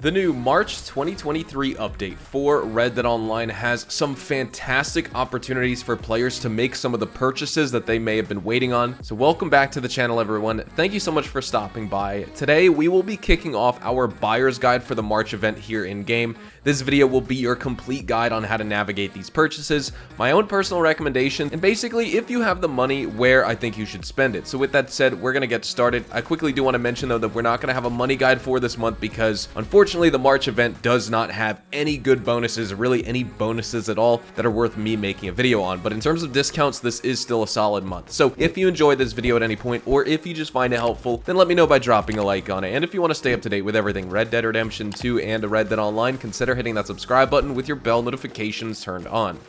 The new March 2023 update for Red Dead Online has some fantastic opportunities for players to make some of the purchases that they may have been waiting on. So welcome back to the channel, everyone. Thank you so much for stopping by. Today, we will be kicking off our buyer's guide for the March event here in game. This video will be your complete guide on how to navigate these purchases, my own personal recommendation, and basically if you have the money, where I think you should spend it. So with that said, we're going to get started. I quickly do want to mention though that we're not going to have a money guide for this month because unfortunately the March event does not have any good bonuses, really any bonuses at all that are worth me making a video on. But in terms of discounts, this is still a solid month. So if you enjoyed this video at any point, or if you just find it helpful, then let me know by dropping a like on it. And if you want to stay up to date with everything Red Dead Redemption 2 and Red Dead Online, consider hitting that subscribe button with your bell notifications turned on.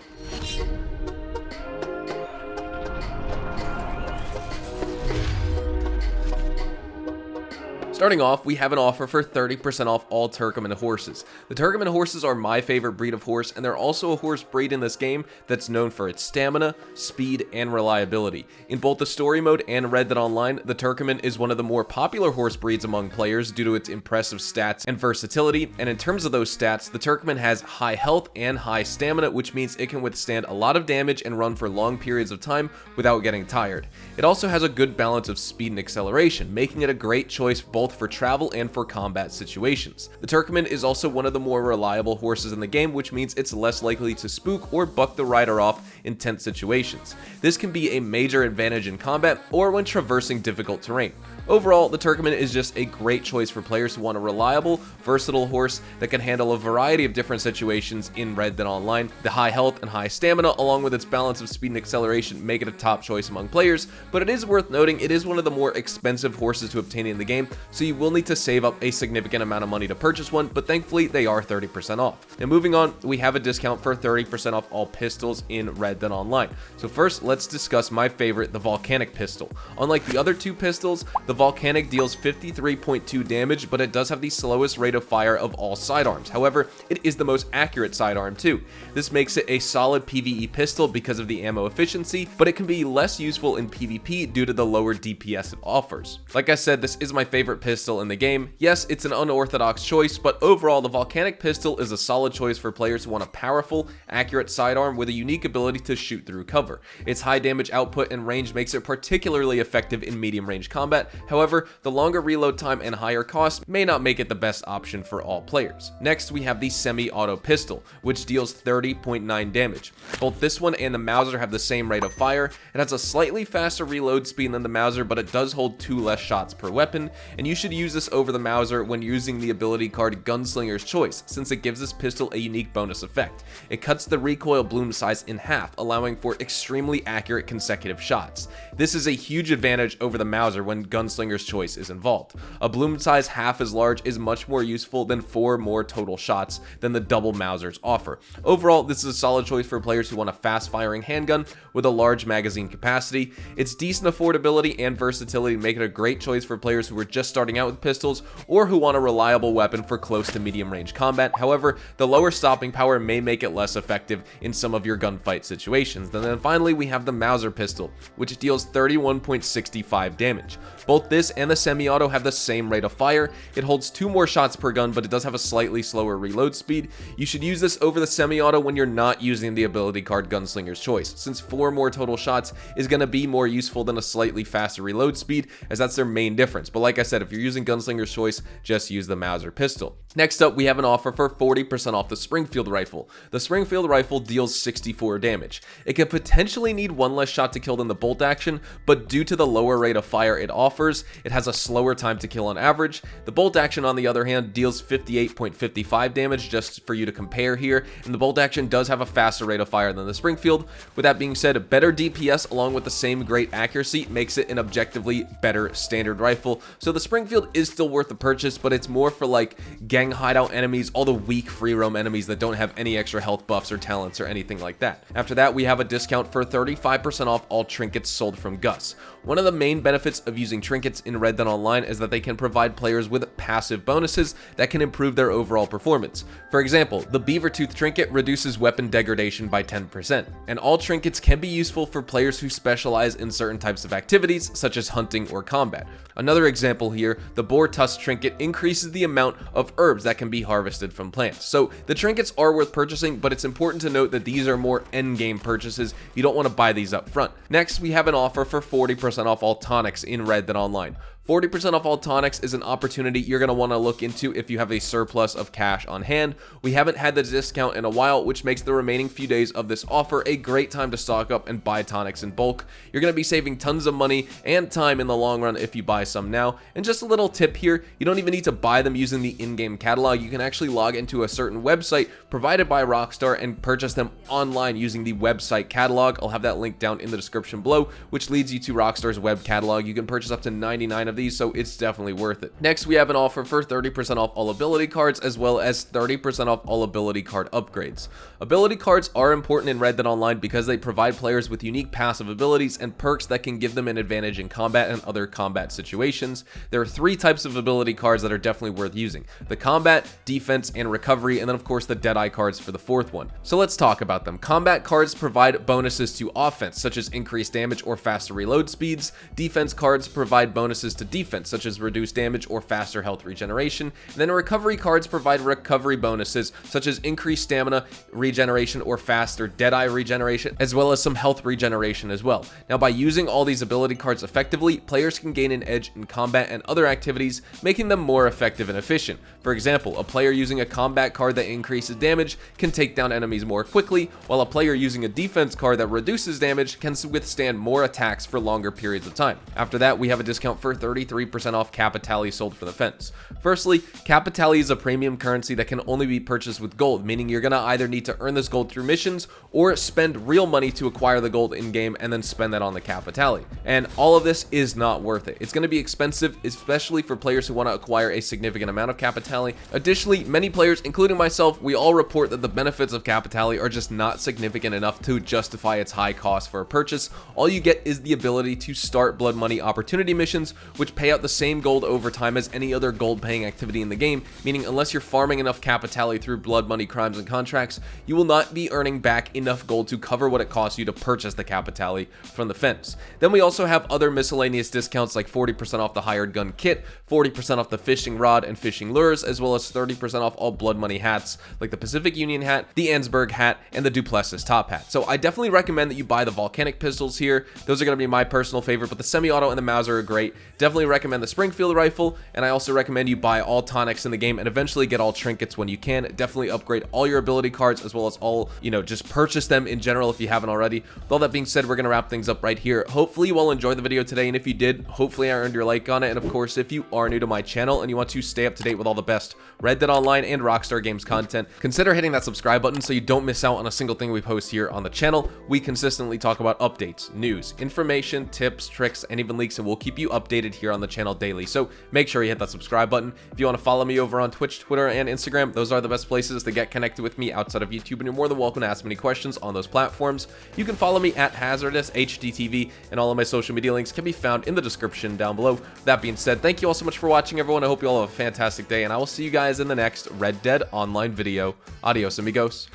Starting off, we have an offer for 30% off all Turkmen Horses. The Turkmen Horses are my favorite breed of horse, and they're also a horse breed in this game that's known for its stamina, speed, and reliability. In both the story mode and Red Dead Online, the Turkmen is one of the more popular horse breeds among players due to its impressive stats and versatility, and in terms of those stats, the Turkmen has high health and high stamina, which means it can withstand a lot of damage and run for long periods of time without getting tired. It also has a good balance of speed and acceleration, making it a great choice both for travel and for combat situations. The Turkmen is also one of the more reliable horses in the game, which means it's less likely to spook or buck the rider off in tense situations. This can be a major advantage in combat or when traversing difficult terrain. Overall, the Turkmen is just a great choice for players who want a reliable, versatile horse that can handle a variety of different situations in Red Dead Online. The high health and high stamina, along with its balance of speed and acceleration, make it a top choice among players, but it is worth noting it is one of the more expensive horses to obtain in the game, so you will need to save up a significant amount of money to purchase one, but thankfully they are 30% off. And moving on, we have a discount for 30% off all pistols in Red Dead Online. So first, let's discuss my favorite, the Volcanic pistol. Unlike the other two pistols, the Volcanic deals 53.2 damage, but it does have the slowest rate of fire of all sidearms. However, it is the most accurate sidearm too. This makes it a solid PvE pistol because of the ammo efficiency, but it can be less useful in PvP due to the lower DPS it offers. Like I said, this is my favorite pistol in the game. Yes, it's an unorthodox choice, but overall the Volcanic pistol is a solid choice for players who want a powerful, accurate sidearm with a unique ability to shoot through cover. Its high damage output and range makes it particularly effective in medium range combat. However, the longer reload time and higher cost may not make it the best option for all players. Next, we have the semi-auto pistol, which deals 30.9 damage. Both this one and the Mauser have the same rate of fire. It has a slightly faster reload speed than the Mauser, but it does hold 2 less shots per weapon, and you should use this over the Mauser when using the ability card Gunslinger's Choice, since it gives this pistol a unique bonus effect. It cuts the recoil bloom size in half, allowing for extremely accurate consecutive shots. This is a huge advantage over the Mauser when Gunslinger's Choice is involved. A bloom size half as large is much more useful than 4 more total shots than the double Mausers offer. Overall, this is a solid choice for players who want a fast-firing handgun with a large magazine capacity. Its decent affordability and versatility make it a great choice for players who are just starting out with pistols or who want a reliable weapon for close to medium range combat. However, the lower stopping power may make it less effective in some of your gunfight situations. And then finally, we have the Mauser pistol, which deals 31.65 damage. Both this and the semi-auto have the same rate of fire. It holds 2 more shots per gun, but it does have a slightly slower reload speed. You should use this over the semi-auto when you're not using the ability card Gunslinger's Choice, since 4 more total shots is going to be more useful than a slightly faster reload speed, as that's their main difference. But like I said, if you're using Gunslinger's Choice, just use the Mauser pistol. Next up, we have an offer for 40% off the Springfield Rifle. The Springfield Rifle deals 64 damage. It could potentially need 1 less shot to kill than the bolt action, but due to the lower rate of fire it offers, it has a slower time to kill on average. The bolt action, on the other hand, deals 58.55 damage, just for you to compare here, and the bolt action does have a faster rate of fire than the Springfield. With that being said, better DPS along with the same great accuracy makes it an objectively better standard rifle, so the Springfield is still worth the purchase, but it's more for like gang hideout enemies, all the weak free roam enemies that don't have any extra health buffs or talents or anything like that. After that, we have a discount for 35% off all trinkets sold from Gus. One of the main benefits of using trinkets trinkets in Red Dead Online is that they can provide players with passive bonuses that can improve their overall performance. For example, the Beaver Tooth trinket reduces weapon degradation by 10%, and all trinkets can be useful for players who specialize in certain types of activities such as hunting or combat. Another example here, the Boar Tusk trinket increases the amount of herbs that can be harvested from plants. So the trinkets are worth purchasing, but it's important to note that these are more end-game purchases. You don't want to buy these up front. Next, we have an offer for 40% off all Tonics in Red Dead Online. 40% off all Tonics is an opportunity you're going to want to look into if you have a surplus of cash on hand. We haven't had the discount in a while, which makes the remaining few days of this offer a great time to stock up and buy Tonics in bulk. You're going to be saving tons of money and time in the long run if you buy some now. And just a little tip here, you don't even need to buy them using the in-game catalog. You can actually log into a certain website provided by Rockstar and purchase them online using the website catalog. I'll have that link down in the description below, which leads you to Rockstar's web catalog. You can purchase up to 99 of these, so it's definitely worth it. Next, we have an offer for 30% off all ability cards, as well as 30% off all ability card upgrades. Ability cards are important in Red Dead Online because they provide players with unique passive abilities and perks that can give them an advantage in combat and other combat situations. There are 3 types of ability cards that are definitely worth using: the combat, defense, and recovery, and then of course the Deadeye cards for the 4th one. So let's talk about them. Combat cards provide bonuses to offense, such as increased damage or faster reload speeds. Defense cards provide bonuses to defense, such as reduced damage or faster health regeneration. And then recovery cards provide recovery bonuses, such as increased stamina regeneration or faster Deadeye regeneration, as well as some health regeneration as well. Now, by using all these ability cards effectively, players can gain an edge in combat and other activities, making them more effective and efficient. For example, a player using a combat card that increases damage can take down enemies more quickly, while a player using a defense card that reduces damage can withstand more attacks for longer periods of time. After that, we have a discount for 33% off Capitale sold for the fence. Firstly, Capitale is a premium currency that can only be purchased with gold, meaning you're gonna either need to earn this gold through missions or spend real money to acquire the gold in-game and then spend that on the Capitale. And all of this is not worth it. It's gonna be expensive, especially for players who want to acquire a significant amount of Capitale. Additionally, many players, including myself, we all report that the benefits of Capitale are just not significant enough to justify its high cost for a purchase. All you get is the ability to start blood money opportunity missions, which pay out the same gold over time as any other gold paying activity in the game, meaning unless you're farming enough Capitale through blood money crimes and contracts, you will not be earning back enough gold to cover what it costs you to purchase the Capitale from the fence. Then we also have other miscellaneous discounts like 40% off the hired gun kit, 40% off the fishing rod and fishing lures, as well as 30% off all blood money hats like the Pacific Union hat, the Ansberg hat, and the Duplessis top hat. So I definitely recommend that you buy the volcanic pistols here. Those are going to be my personal favorite, but the semi-auto and the Mauser are great. Definitely recommend the Springfield Rifle, and I also recommend you buy all Tonics in the game and eventually get all trinkets when you can. Definitely upgrade all your ability cards, as well as all, just purchase them in general if you haven't already. With all that being said, we're going to wrap things up right here. Hopefully you all enjoyed the video today, and if you did, hopefully I earned your like on it. And of course, if you are new to my channel and you want to stay up to date with all the best Red Dead Online and Rockstar Games content, consider hitting that subscribe button so you don't miss out on a single thing we post here on the channel. We consistently talk about updates, news, information, tips, tricks, and even leaks, and we'll keep you updated here on the channel daily. So make sure you hit that subscribe button. If you want to follow me over on Twitch, Twitter, and Instagram, those are the best places to get connected with me outside of YouTube, and you're more than welcome to ask me any questions on those platforms. You can follow me at Hazardous HDTV, and all of my social media links can be found in the description down below. That being said, thank you all so much for watching, everyone. I hope you all have a fantastic day, and I will see you guys in the next Red Dead Online video. Adios, amigos.